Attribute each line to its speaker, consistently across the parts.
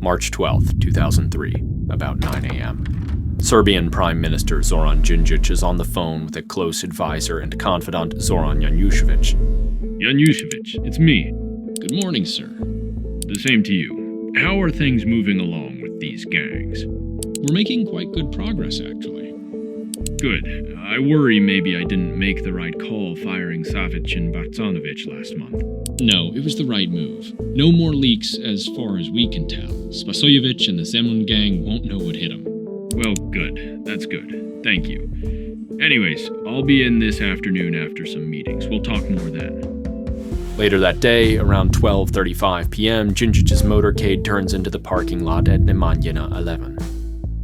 Speaker 1: March 12, 2003, about 9 a.m. Serbian Prime Minister Zoran Đinđić is on the phone with a close advisor and confidant Zoran Janjušević.
Speaker 2: Janjušević, it's me. Good morning, sir. The same to you. How are things moving along with these gangs?
Speaker 3: We're making quite good progress, actually.
Speaker 2: Good. I worry maybe I didn't make the right call firing Savic and Barcanovic last month.
Speaker 3: No, it was the right move. No more leaks as far as we can tell. Spasojevic and the Zemun gang won't know what hit them.
Speaker 2: Well, good. That's good. Thank you. Anyways, I'll be in this afternoon after some meetings. We'll talk more then.
Speaker 1: Later that day, around 12:35 p.m., Đinđić's motorcade turns into the parking lot at Nemanjina 11.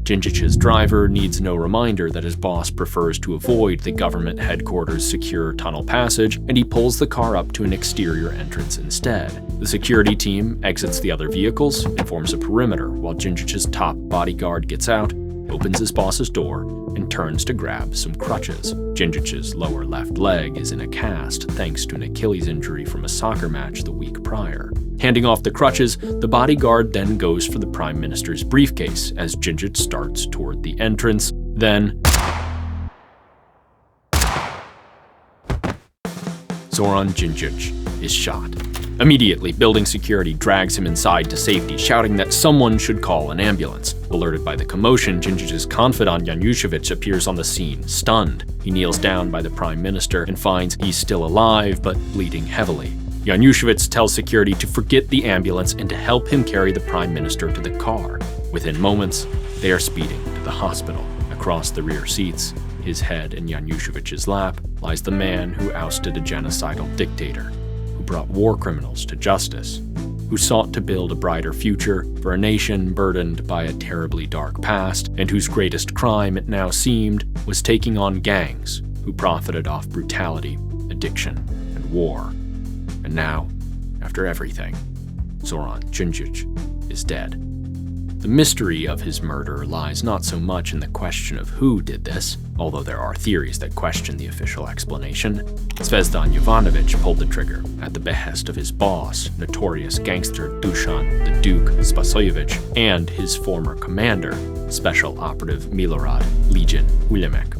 Speaker 1: Đinđić's driver needs no reminder that his boss prefers to avoid the government headquarters' secure tunnel passage, and he pulls the car up to an exterior entrance instead. The security team exits the other vehicles and forms a perimeter while Đinđić's top bodyguard gets out, opens his boss's door, and turns to grab some crutches. Đinđić's lower left leg is in a cast thanks to an Achilles injury from a soccer match the week prior. Handing off the crutches, the bodyguard then goes for the Prime Minister's briefcase as Đinđić starts toward the entrance. Then Zoran Đinđić is shot. Immediately, building security drags him inside to safety, shouting that someone should call an ambulance. Alerted by the commotion, Đinđić's confidant Janjušević appears on the scene, stunned. He kneels down by the Prime Minister and finds he's still alive but bleeding heavily. Janjušević tells security to forget the ambulance and to help him carry the Prime Minister to the car. Within moments, they are speeding to the hospital. Across the rear seats, his head in Janjušević's lap, lies the man who ousted a genocidal dictator, who brought war criminals to justice, who sought to build a brighter future for a nation burdened by a terribly dark past, and whose greatest crime, it now seemed, was taking on gangs who profited off brutality, addiction, and war. And now, after everything, Zoran Đinđić is dead. The mystery of his murder lies not so much in the question of who did this, although there are theories that question the official explanation. Zvezdan Jovanović pulled the trigger at the behest of his boss, notorious gangster Dušan the Duke Spasojevic, and his former commander, Special Operative Milorad Legion Uljamek.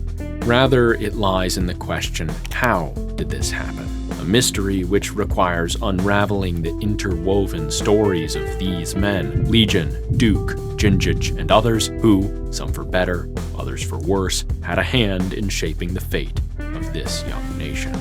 Speaker 1: Rather, it lies in the question, how did this happen? A mystery which requires unraveling the interwoven stories of these men, Legion, Duke, Đinđić, and others who, some for better, others for worse, had a hand in shaping the fate of this young nation.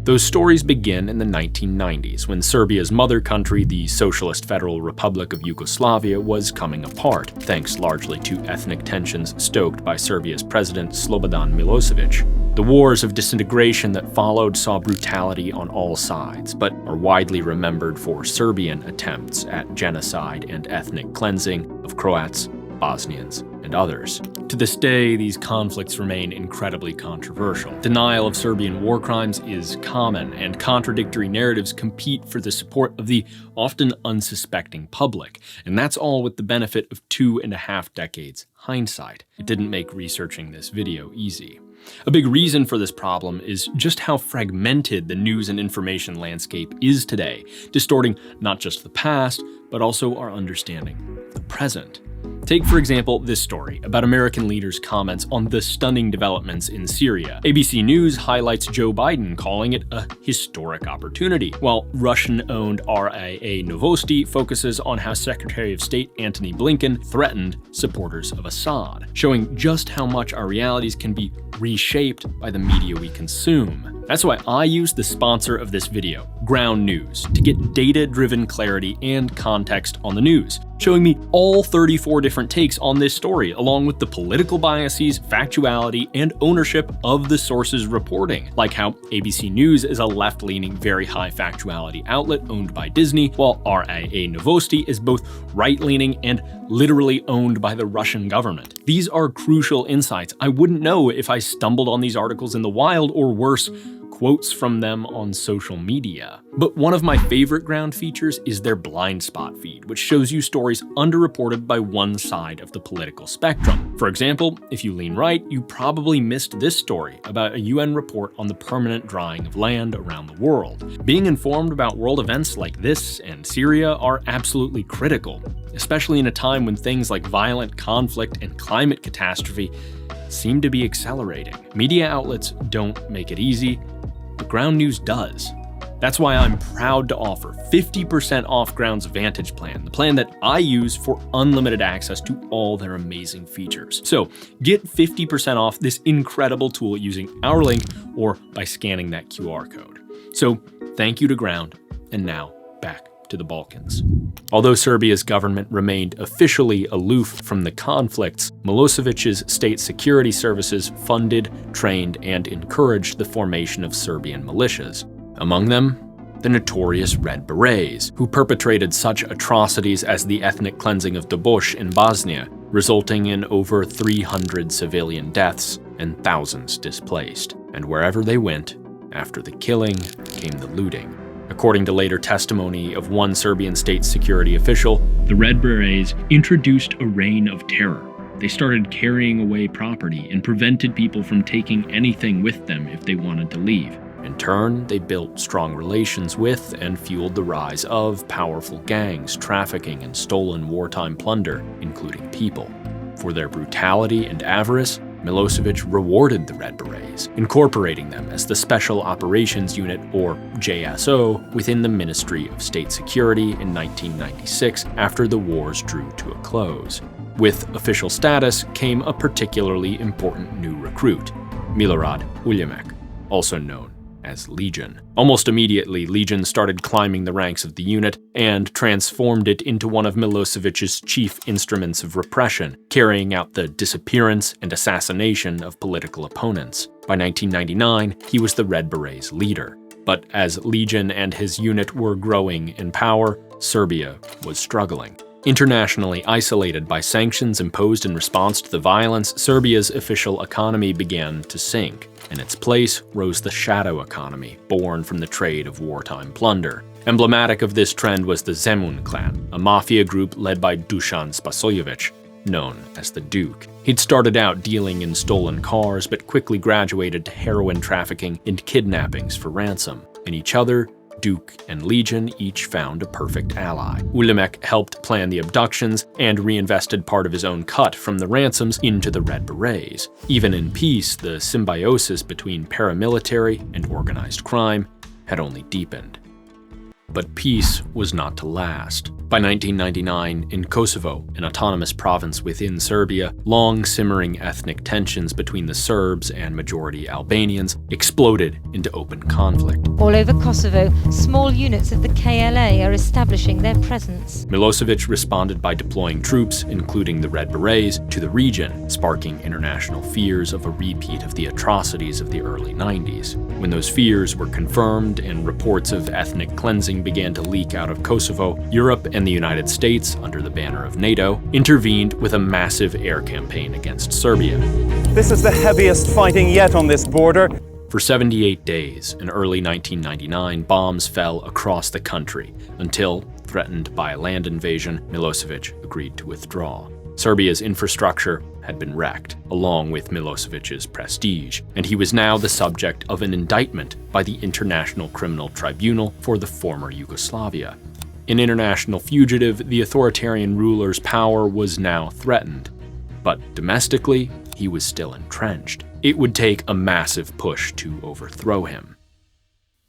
Speaker 1: Those stories begin in the 1990s, when Serbia's mother country, the Socialist Federal Republic of Yugoslavia, was coming apart, thanks largely to ethnic tensions stoked by Serbia's president Slobodan Milosevic. The wars of disintegration that followed saw brutality on all sides, but are widely remembered for Serbian attempts at genocide and ethnic cleansing of Croats, Bosnians, and others. To this day, these conflicts remain incredibly controversial. Denial of Serbian war crimes is common, and contradictory narratives compete for the support of the often unsuspecting public, and that's all with the benefit of 2.5 decades hindsight. It didn't make researching this video easy. A big reason for this problem is just how fragmented the news and information landscape is today, distorting not just the past, but also our understanding of the present. Take, for example, this story about American leaders' comments on the stunning developments in Syria. ABC News highlights Joe Biden calling it a historic opportunity, while Russian-owned RIA Novosti focuses on how Secretary of State Antony Blinken threatened supporters of Assad, showing just how much our realities can be reshaped by the media we consume. That's why I use the sponsor of this video, Ground News, to get data-driven clarity and context on the news, showing me all 34 different takes on this story, along with the political biases, factuality, and ownership of the source's reporting, like how ABC News is a left-leaning, very high factuality outlet owned by Disney, while RIA Novosti is both right-leaning and literally owned by the Russian government. These are crucial insights I wouldn't know if I stumbled on these articles in the wild, or worse, quotes from them on social media. But one of my favorite Ground features is their blind spot feed, which shows you stories underreported by one side of the political spectrum. For example, if you lean right, you probably missed this story about a UN report on the permanent drying of land around the world. Being informed about world events like this and Syria are absolutely critical, especially in a time when things like violent conflict and climate catastrophe seem to be accelerating. Media outlets don't make it easy, but Ground News does. That's why I'm proud to offer 50% off Ground's Vantage plan, the plan that I use for unlimited access to all their amazing features. So get 50% off this incredible tool using our link or by scanning that QR code. So thank you to Ground, and now back to the Balkans. Although Serbia's government remained officially aloof from the conflicts, Milosevic's state security services funded, trained, and encouraged the formation of Serbian militias. Among them, the notorious Red Berets, who perpetrated such atrocities as the ethnic cleansing of Đinđić in Bosnia, resulting in over 300 civilian deaths and thousands displaced. And wherever they went, after the killing came the looting. According to later testimony of one Serbian state security official,
Speaker 2: the Red Berets introduced a reign of terror. They started carrying away property and prevented people from taking anything with them if they wanted to leave.
Speaker 1: In turn, they built strong relations with and fueled the rise of powerful gangs trafficking in stolen wartime plunder, including people. For their brutality and avarice, Milosevic rewarded the Red Berets, incorporating them as the Special Operations Unit, or JSO, within the Ministry of State Security in 1996 after the wars drew to a close. With official status came a particularly important new recruit, Milorad Uljamek, also known as Legion. Almost immediately, Legion started climbing the ranks of the unit and transformed it into one of Milosevic's chief instruments of repression, carrying out the disappearance and assassination of political opponents. By 1999, he was the Red Berets' leader. But as Legion and his unit were growing in power, Serbia was struggling. Internationally isolated by sanctions imposed in response to the violence, Serbia's official economy began to sink. In its place rose the shadow economy, born from the trade of wartime plunder. Emblematic of this trend was the Zemun clan, a mafia group led by Dusan Spasojevic, known as the Duke. He'd started out dealing in stolen cars, but quickly graduated to heroin trafficking and kidnappings for ransom. In each other, Duke and Legion each found a perfect ally. Uljamek helped plan the abductions and reinvested part of his own cut from the ransoms into the Red Berets. Even in peace, the symbiosis between paramilitary and organized crime had only deepened. But peace was not to last. By 1999, in Kosovo, an autonomous province within Serbia, long simmering ethnic tensions between the Serbs and majority Albanians exploded into open conflict.
Speaker 4: All over Kosovo, small units of the KLA are establishing their presence.
Speaker 1: Milosevic responded by deploying troops, including the Red Berets, to the region, sparking international fears of a repeat of the atrocities of the early 90s. When those fears were confirmed and reports of ethnic cleansing began to leak out of Kosovo, Europe and the United States, under the banner of NATO, intervened with a massive air campaign against Serbia.
Speaker 5: This is the heaviest fighting yet on this border.
Speaker 1: For 78 days in early 1999, bombs fell across the country until, threatened by a land invasion, Milosevic agreed to withdraw. Serbia's infrastructure had been wrecked, along with Milosevic's prestige, and he was now the subject of an indictment by the International Criminal Tribunal for the former Yugoslavia. An international fugitive, the authoritarian ruler's power was now threatened, but domestically, he was still entrenched. It would take a massive push to overthrow him.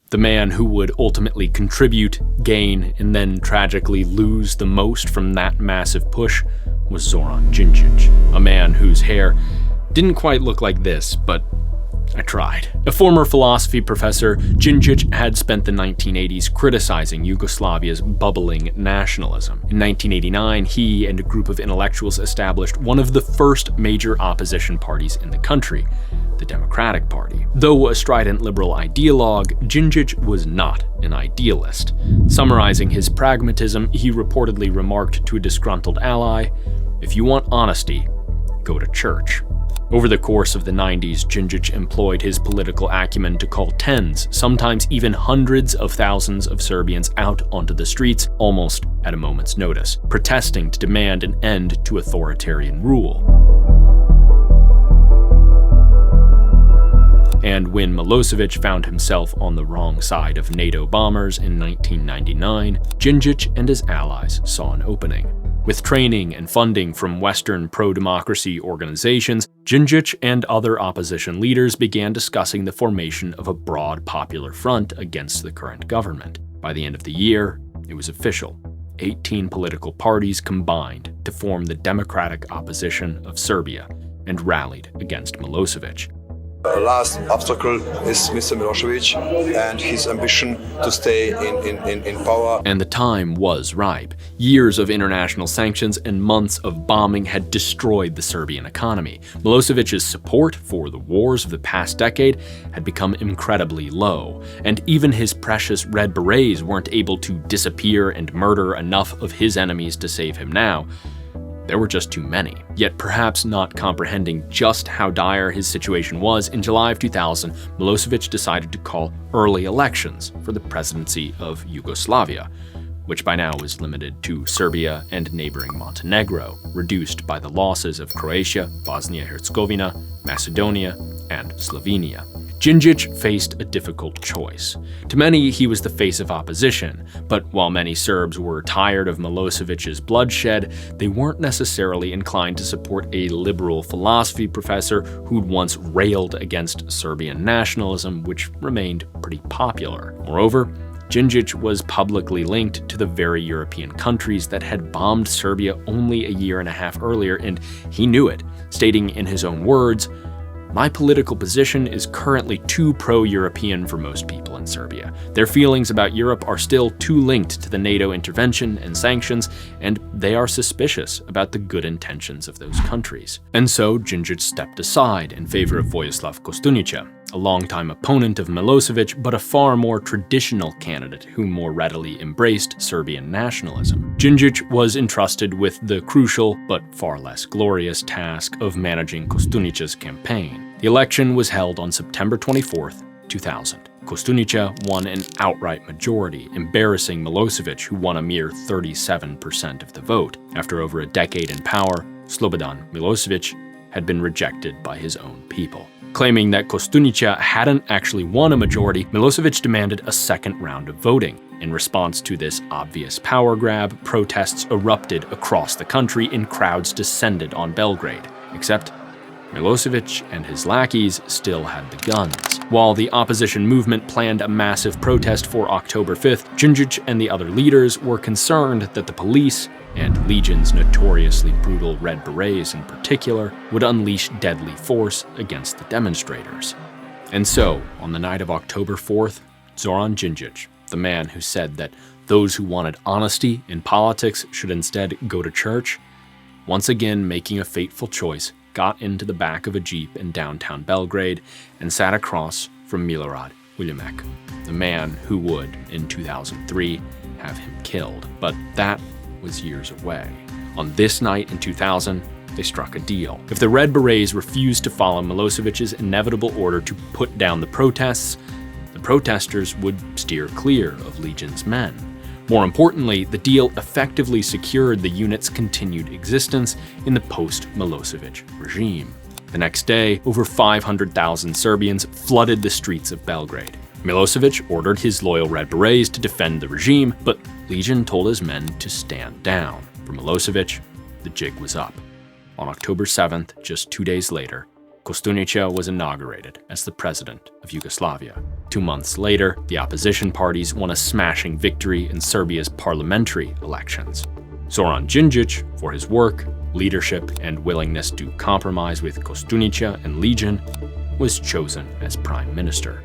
Speaker 1: The man who would ultimately contribute, gain, and then tragically lose the most from that massive push was Zoran Đinđić, a man whose hair didn't quite look like this, but I tried. A former philosophy professor, Đinđić had spent the 1980s criticizing Yugoslavia's bubbling nationalism. In 1989, he and a group of intellectuals established one of the first major opposition parties in the country, the Democratic Party. Though a strident liberal ideologue, Đinđić was not an idealist. Summarizing his pragmatism, he reportedly remarked to a disgruntled ally, "If you want honesty, go to church." Over the course of the 90s, Đinđić employed his political acumen to call tens, sometimes even hundreds of thousands of Serbians out onto the streets almost at a moment's notice, protesting to demand an end to authoritarian rule. And when Milosevic found himself on the wrong side of NATO bombers in 1999, Đinđić and his allies saw an opening. With training and funding from Western pro-democracy organizations, Đinđić and other opposition leaders began discussing the formation of a broad popular front against the current government. By the end of the year, it was official. 18 political parties combined to form the Democratic Opposition of Serbia and rallied against Milosevic.
Speaker 6: The last obstacle is Mr. Milosevic and his ambition to stay in power.
Speaker 1: And the time was ripe. Years of international sanctions and months of bombing had destroyed the Serbian economy. Milosevic's support for the wars of the past decade had become incredibly low, and even his precious Red Berets weren't able to disappear and murder enough of his enemies to save him now. There were just too many. Yet perhaps not comprehending just how dire his situation was, in July of 2000, Milosevic decided to call early elections for the presidency of Yugoslavia, which by now was limited to Serbia and neighboring Montenegro, reduced by the losses of Croatia, Bosnia-Herzegovina, Macedonia, and Slovenia. Đinđić faced a difficult choice. To many, he was the face of opposition, but while many Serbs were tired of Milosevic's bloodshed, they weren't necessarily inclined to support a liberal philosophy professor who'd once railed against Serbian nationalism, which remained pretty popular. Moreover, Đinđić was publicly linked to the very European countries that had bombed Serbia only a year and a half earlier, and he knew it, stating in his own words, "My political position is currently too pro-European for most people in Serbia. Their feelings about Europe are still too linked to the NATO intervention and sanctions, and they are suspicious about the good intentions of those countries." And so Đinđić stepped aside in favor of Vojislav Koštunica, a longtime opponent of Milosevic, but a far more traditional candidate who more readily embraced Serbian nationalism. Đinđić was entrusted with the crucial, but far less glorious, task of managing Koštunica's campaign. The election was held on September 24, 2000. Koštunica won an outright majority, embarrassing Milosevic, who won a mere 37% of the vote. After over a decade in power, Slobodan Milosevic had been rejected by his own people. Claiming that Koštunica hadn't actually won a majority, Milosevic demanded a second round of voting. In response to this obvious power grab, protests erupted across the country and crowds descended on Belgrade. Except Milosevic and his lackeys still had the guns. While the opposition movement planned a massive protest for October 5th, Đinđić and the other leaders were concerned that the police, and Legion's notoriously brutal Red Berets in particular, would unleash deadly force against the demonstrators. And so, on the night of October 4th, Zoran Đinđić, the man who said that those who wanted honesty in politics should instead go to church, once again making a fateful choice, got into the back of a Jeep in downtown Belgrade and sat across from Milorad Uljamek, the man who would, in 2003, have him killed. But that was years away. On this night in 2000, they struck a deal. If the Red Berets refused to follow Milosevic's inevitable order to put down the protests, the protesters would steer clear of Legion's men. More importantly, the deal effectively secured the unit's continued existence in the post-Milosevic regime. The next day, over 500,000 Serbians flooded the streets of Belgrade. Milosevic ordered his loyal Red Berets to defend the regime, but Legion told his men to stand down. For Milosevic, the jig was up. On October 7th, just 2 days later, Koštunica was inaugurated as the president of Yugoslavia. 2 months later, the opposition parties won a smashing victory in Serbia's parliamentary elections. Zoran Đinđić, for his work, leadership, and willingness to compromise with Koštunica and Legion, was chosen as prime minister.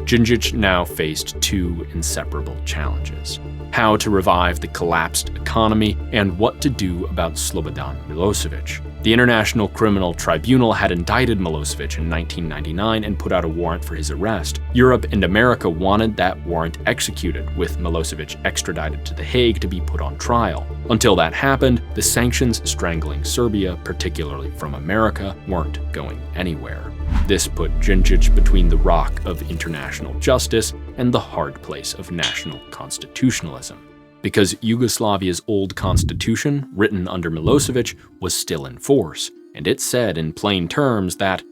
Speaker 1: Đinđić now faced two inseparable challenges: how to revive the collapsed economy and what to do about Slobodan Milosevic. The International Criminal Tribunal had indicted Milosevic in 1999 and put out a warrant for his arrest. Europe and America wanted that warrant executed, with Milosevic extradited to The Hague to be put on trial. Until that happened, the sanctions strangling Serbia, particularly from America, weren't going anywhere. This put Đinđić between the rock of international justice and the hard place of national constitutionalism. Because Yugoslavia's old constitution, written under Milosevic, was still in force, and it said in plain terms that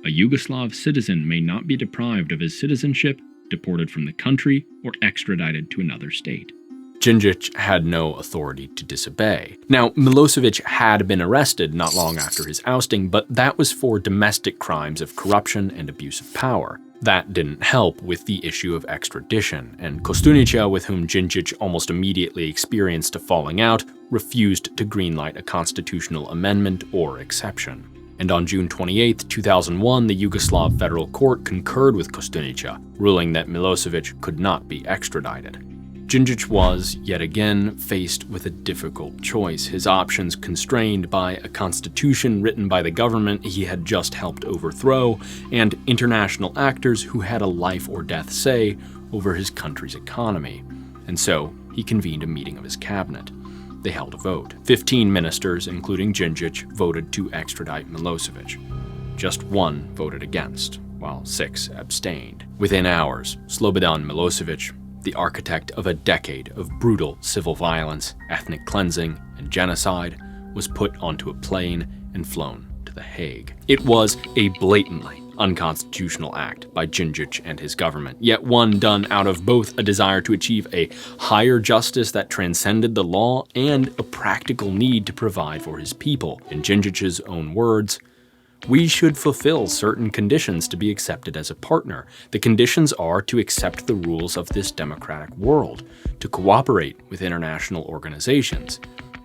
Speaker 2: a Yugoslav citizen may not be deprived of his citizenship, deported from the country, or extradited to another state.
Speaker 1: Đinđić had no authority to disobey. Now, Milosevic had been arrested not long after his ousting, but that was for domestic crimes of corruption and abuse of power. That didn't help with the issue of extradition, and Koštunica, with whom Đinđić almost immediately experienced a falling out, refused to greenlight a constitutional amendment or exception. And on June 28, 2001, the Yugoslav Federal Court concurred with Koštunica, ruling that Milosevic could not be extradited. Đinđić was, yet again, faced with a difficult choice, his options constrained by a constitution written by the government he had just helped overthrow, and international actors who had a life or death say over his country's economy. And so, he convened a meeting of his cabinet. They held a vote. 15 ministers, including Đinđić, voted to extradite Milosevic. Just one voted against, while 6 abstained. Within hours, Slobodan Milosevic, the architect of a decade of brutal civil violence, ethnic cleansing, and genocide, was put onto a plane and flown to The Hague. It was a blatantly unconstitutional act by Đinđić and his government, yet one done out of both a desire to achieve a higher justice that transcended the law and a practical need to provide for his people. In Đinđić's own words, "We should fulfill certain conditions to be accepted as a partner. The conditions are to accept the rules of this democratic world, to cooperate with international organizations.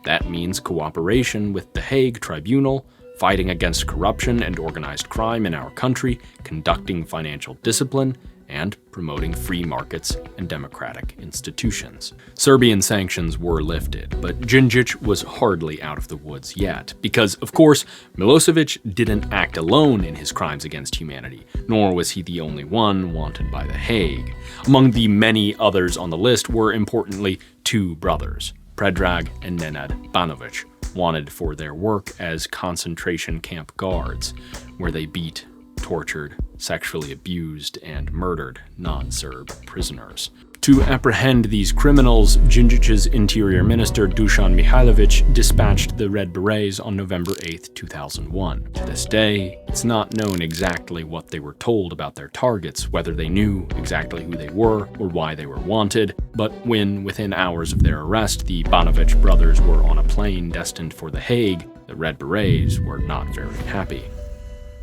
Speaker 1: That means cooperation with the Hague Tribunal, fighting against corruption and organized crime in our country, conducting financial discipline, and promoting free markets and democratic institutions." Serbian sanctions were lifted, but Đinđić was hardly out of the woods yet, because, of course, Milosevic didn't act alone in his crimes against humanity, nor was he the only one wanted by The Hague. Among the many others on the list were, importantly, 2 brothers, Predrag and Nenad Banović, wanted for their work as concentration camp guards, where they beat, tortured, sexually abused, and murdered non-Serb prisoners. To apprehend these criminals, Đinđić's interior minister Dušan Mihajlović dispatched the Red Berets on November 8, 2001. To this day, it's not known exactly what they were told about their targets, whether they knew exactly who they were or why they were wanted, but when, within hours of their arrest, the Banović brothers were on a plane destined for The Hague, the Red Berets were not very happy.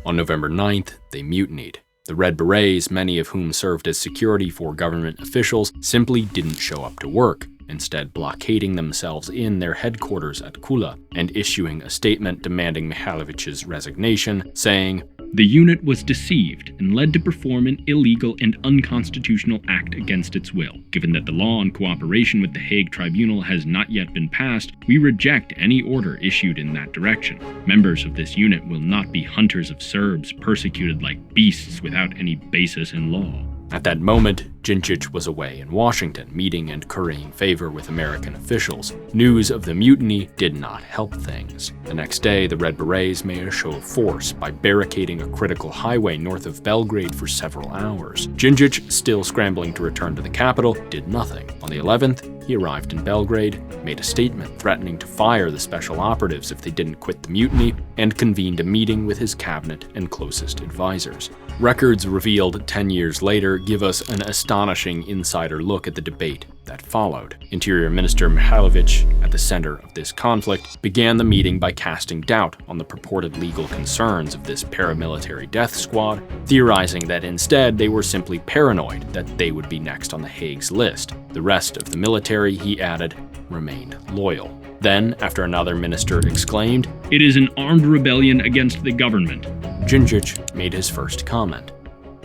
Speaker 1: On November 9th, they mutinied. The Red Berets, many of whom served as security for government officials, simply didn't show up to work, instead blockading themselves in their headquarters at Kula and issuing a statement demanding Mihajlovic's resignation, saying,
Speaker 2: "The unit was deceived and led to perform an illegal and unconstitutional act against its will. Given that the law on cooperation with the Hague Tribunal has not yet been passed, we reject any order issued in that direction. Members of this unit will not be hunters of Serbs persecuted like beasts without any basis in law."
Speaker 1: At that moment, Đinđić was away in Washington, meeting and currying favor with American officials. News of the mutiny did not help things. The next day, the Red Berets made a show of force by barricading a critical highway north of Belgrade for several hours. Đinđić, still scrambling to return to the capital, did nothing. On the 11th, he arrived in Belgrade, made a statement threatening to fire the special operatives if they didn't quit the mutiny, and convened a meeting with his cabinet and closest advisors. Records revealed 10 years later give us an astonishing insider look at the debate that followed. Interior Minister Mihajlović, at the center of this conflict, began the meeting by casting doubt on the purported legal concerns of this paramilitary death squad, theorizing that instead they were simply paranoid that they would be next on the Hague's list. The rest of the military, he added, remained loyal. Then, after another minister exclaimed,
Speaker 2: "It is an armed rebellion against the government,"
Speaker 1: Đinđić made his first comment.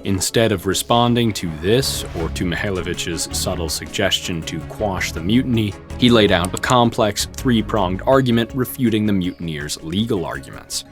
Speaker 1: Instead of responding to this, or to Mihalevic's subtle suggestion to quash the mutiny, he laid out a complex, three-pronged argument refuting the mutineers' legal arguments.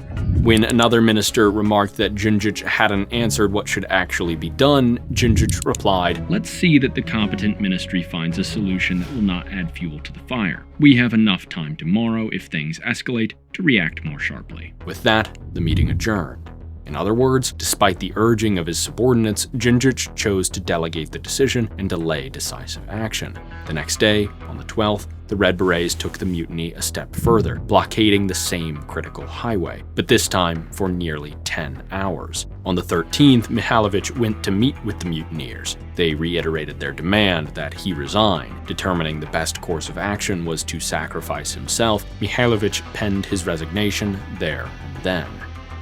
Speaker 1: When another minister remarked that Đinđić hadn't answered what should actually be done, Đinđić replied,
Speaker 2: "Let's see that the competent ministry finds a solution that will not add fuel to the fire. We have enough time tomorrow, if things escalate, to react more sharply."
Speaker 1: With that, the meeting adjourned. In other words, despite the urging of his subordinates, Đinđić chose to delegate the decision and delay decisive action. The next day, on the 12th, the Red Berets took the mutiny a step further, blockading the same critical highway, but this time for nearly 10 hours. On the 13th, Mihalović went to meet with the mutineers. They reiterated their demand that he resign. Determining the best course of action was to sacrifice himself, Mihalović penned his resignation there and then.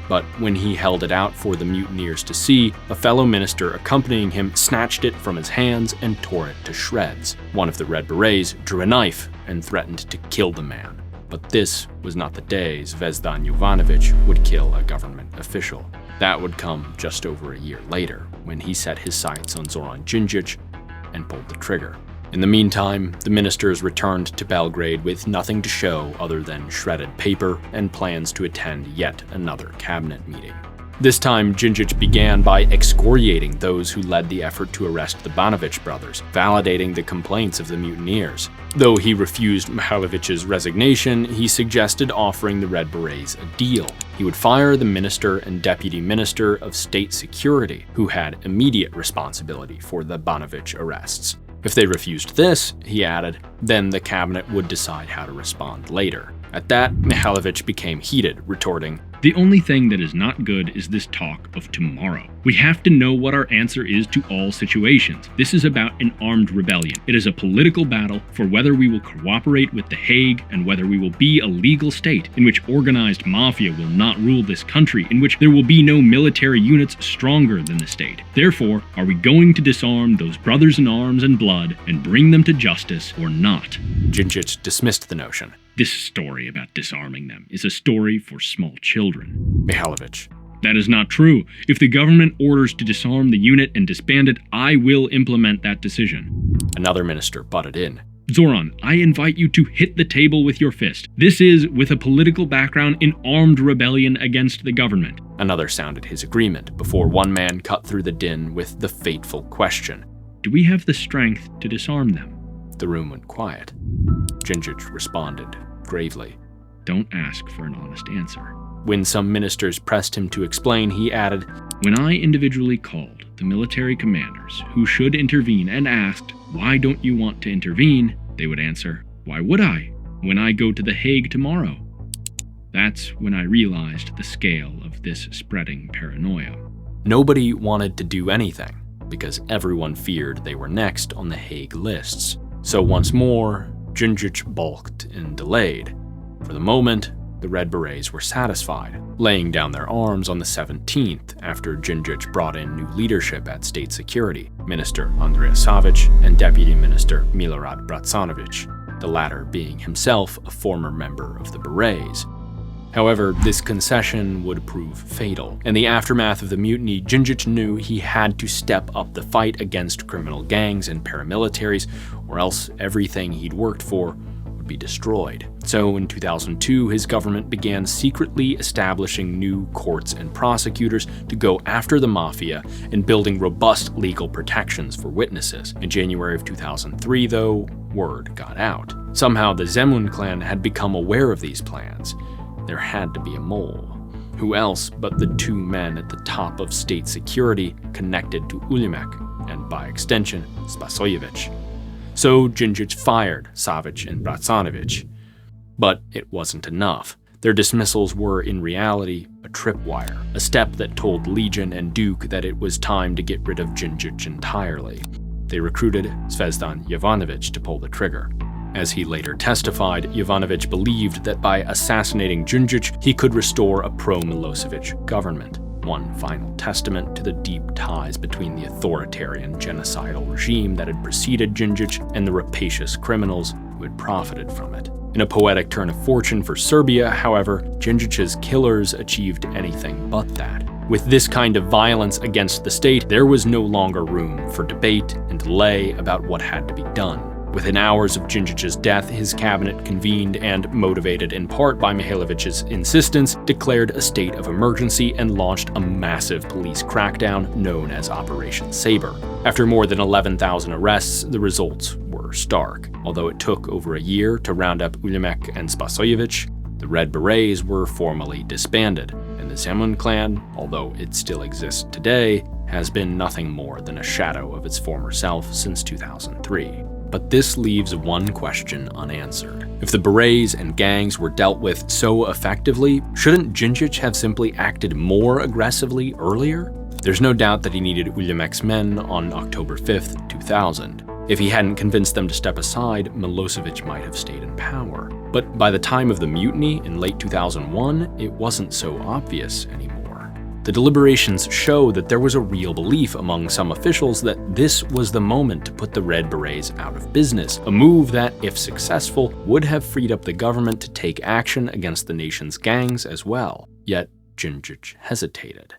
Speaker 1: But when he held it out for the mutineers to see, a fellow minister accompanying him snatched it from his hands and tore it to shreds. One of the Red Berets drew a knife and threatened to kill the man. But this was not the day Zvezdan Jovanović would kill a government official. That would come just over a year later, when he set his sights on Zoran Đinđić and pulled the trigger. In the meantime, the ministers returned to Belgrade with nothing to show other than shredded paper and plans to attend yet another cabinet meeting. This time, Đinđić began by excoriating those who led the effort to arrest the Banović brothers, validating the complaints of the mutineers. Though he refused Mihalevic's resignation, he suggested offering the Red Berets a deal. He would fire the minister and deputy minister of state security, who had immediate responsibility for the Banović arrests. If they refused this, he added, then the cabinet would decide how to respond later. At that, Mihalović became heated, retorting,
Speaker 2: "The only thing that is not good is this talk of tomorrow. We have to know what our answer is to all situations. This is about an armed rebellion. It is a political battle for whether we will cooperate with The Hague and whether we will be a legal state in which organized mafia will not rule this country, in which there will be no military units stronger than the state. Therefore, are we going to disarm those brothers in arms and blood and bring them to justice or not?"
Speaker 1: Đinđić dismissed the notion.
Speaker 2: "This story about disarming them is a story for small children."
Speaker 1: Mihalović.
Speaker 2: "That is not true. If the government orders to disarm the unit and disband it, I will implement that decision."
Speaker 1: Another minister butted in.
Speaker 2: "Zoran, I invite you to hit the table with your fist. This is, with a political background, an armed rebellion against the government."
Speaker 1: Another sounded his agreement before one man cut through the din with the fateful question.
Speaker 2: "Do we have the strength to disarm them?"
Speaker 1: The room went quiet. Đinđić responded gravely.
Speaker 2: "Don't ask for an honest answer."
Speaker 1: When some ministers pressed him to explain, he added,
Speaker 2: "When I individually called the military commanders who should intervene and asked, 'Why don't you want to intervene?' they would answer, 'Why would I, when I go to The Hague tomorrow?' That's when I realized the scale of this spreading paranoia."
Speaker 1: Nobody wanted to do anything, because everyone feared they were next on the Hague lists. So once more, Đinđić balked and delayed. For the moment, the Red Berets were satisfied, laying down their arms on the 17th after Đinđić brought in new leadership at State Security, Minister Andrea Savić and Deputy Minister Milorad Bracanović, the latter being himself a former member of the Berets. However, this concession would prove fatal. In the aftermath of the mutiny, Đinđić knew he had to step up the fight against criminal gangs and paramilitaries, or else everything he'd worked for would be destroyed. So in 2002, his government began secretly establishing new courts and prosecutors to go after the mafia and building robust legal protections for witnesses. In January of 2003, though, word got out. Somehow the Zemun clan had become aware of these plans. There had to be a mole. Who else but the two men at the top of state security connected to Ulimek, and by extension, Spasojević. So Đinđić fired Savić and Bracanović. But it wasn't enough. Their dismissals were, in reality, a tripwire, a step that told Legion and Duke that it was time to get rid of Đinđić entirely. They recruited Zvezdan Jovanović to pull the trigger. As he later testified, Jovanović believed that by assassinating Đinđić, he could restore a pro-Milosevic government, one final testament to the deep ties between the authoritarian genocidal regime that had preceded Đinđić and the rapacious criminals who had profited from it. In a poetic turn of fortune for Serbia, however, Đinđić's killers achieved anything but that. With this kind of violence against the state, there was no longer room for debate and delay about what had to be done. Within hours of Đinđić's death, his cabinet convened and, motivated in part by Mihaljević's insistence, declared a state of emergency and launched a massive police crackdown known as Operation Sabre. After more than 11,000 arrests, the results were stark. Although it took over a year to round up Uljamek and Spasojević, the Red Berets were formally disbanded, and the Zemun clan, although it still exists today, has been nothing more than a shadow of its former self since 2003. But this leaves one question unanswered. If the berets and gangs were dealt with so effectively, shouldn't Đinđić have simply acted more aggressively earlier? There's no doubt that he needed Uljamek's men on October 5th, 2000. If he hadn't convinced them to step aside, Milosevic might have stayed in power. But by the time of the mutiny in late 2001, it wasn't so obvious anymore. The deliberations show that there was a real belief among some officials that this was the moment to put the Red Berets out of business, a move that, if successful, would have freed up the government to take action against the nation's gangs as well. Yet Đinđić hesitated.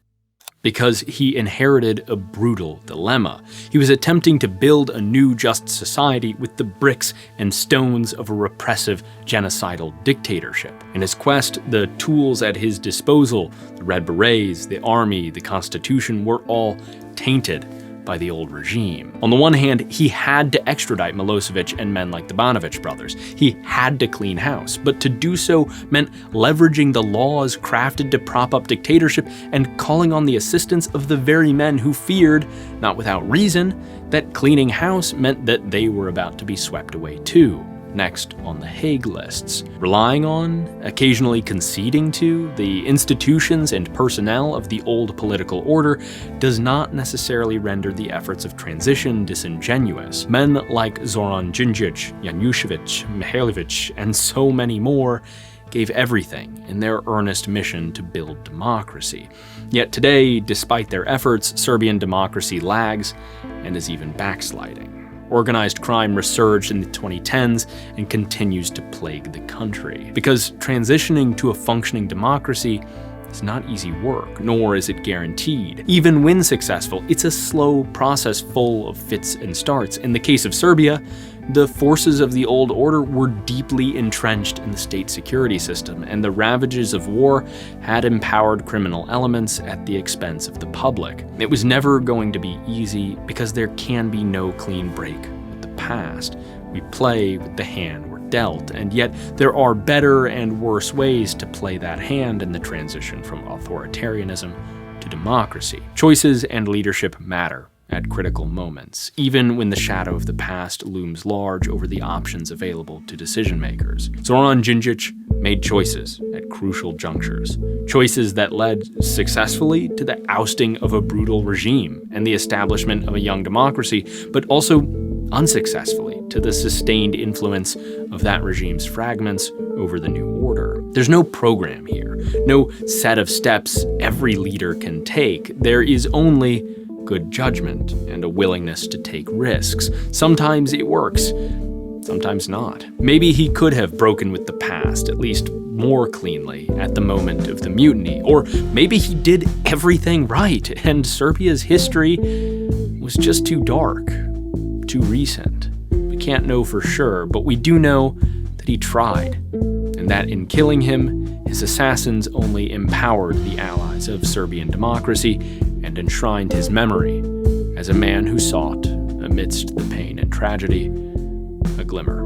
Speaker 1: Because he inherited a brutal dilemma. He was attempting to build a new just society with the bricks and stones of a repressive, genocidal dictatorship. In his quest, the tools at his disposal, the Red Berets, the army, the constitution, were all tainted by the old regime. On the one hand, he had to extradite Milosevic and men like the Banović brothers. He had to clean house, but to do so meant leveraging the laws crafted to prop up dictatorship and calling on the assistance of the very men who feared, not without reason, that cleaning house meant that they were about to be swept away too. Next on the Hague lists, relying on, occasionally conceding to, the institutions and personnel of the old political order does not necessarily render the efforts of transition disingenuous. Men like Zoran Đinđić, Janušević, Mihaljević, and so many more gave everything in their earnest mission to build democracy. Yet today, despite their efforts, Serbian democracy lags and is even backsliding. Organized crime resurged in the 2010s and continues to plague the country. Because transitioning to a functioning democracy is not easy work, nor is it guaranteed. Even when successful, it's a slow process full of fits and starts. In the case of Serbia, the forces of the old order were deeply entrenched in the state security system, and the ravages of war had empowered criminal elements at the expense of the public. It was never going to be easy because there can be no clean break with the past. We play with the hand we're dealt, and yet there are better and worse ways to play that hand in the transition from authoritarianism to democracy. Choices and leadership matter at critical moments, even when the shadow of the past looms large over the options available to decision makers. Zoran Đinđić made choices at crucial junctures, choices that led successfully to the ousting of a brutal regime and the establishment of a young democracy, but also unsuccessfully to the sustained influence of that regime's fragments over the new order. There's no program here, no set of steps every leader can take. There is only good judgment and a willingness to take risks. Sometimes it works, sometimes not. Maybe he could have broken with the past, at least more cleanly, at the moment of the mutiny. Or maybe he did everything right, and Serbia's history was just too dark, too recent. We can't know for sure, but we do know that he tried, and that in killing him, his assassins only empowered the allies of Serbian democracy and enshrined his memory as a man who sought, amidst the pain and tragedy, a glimmer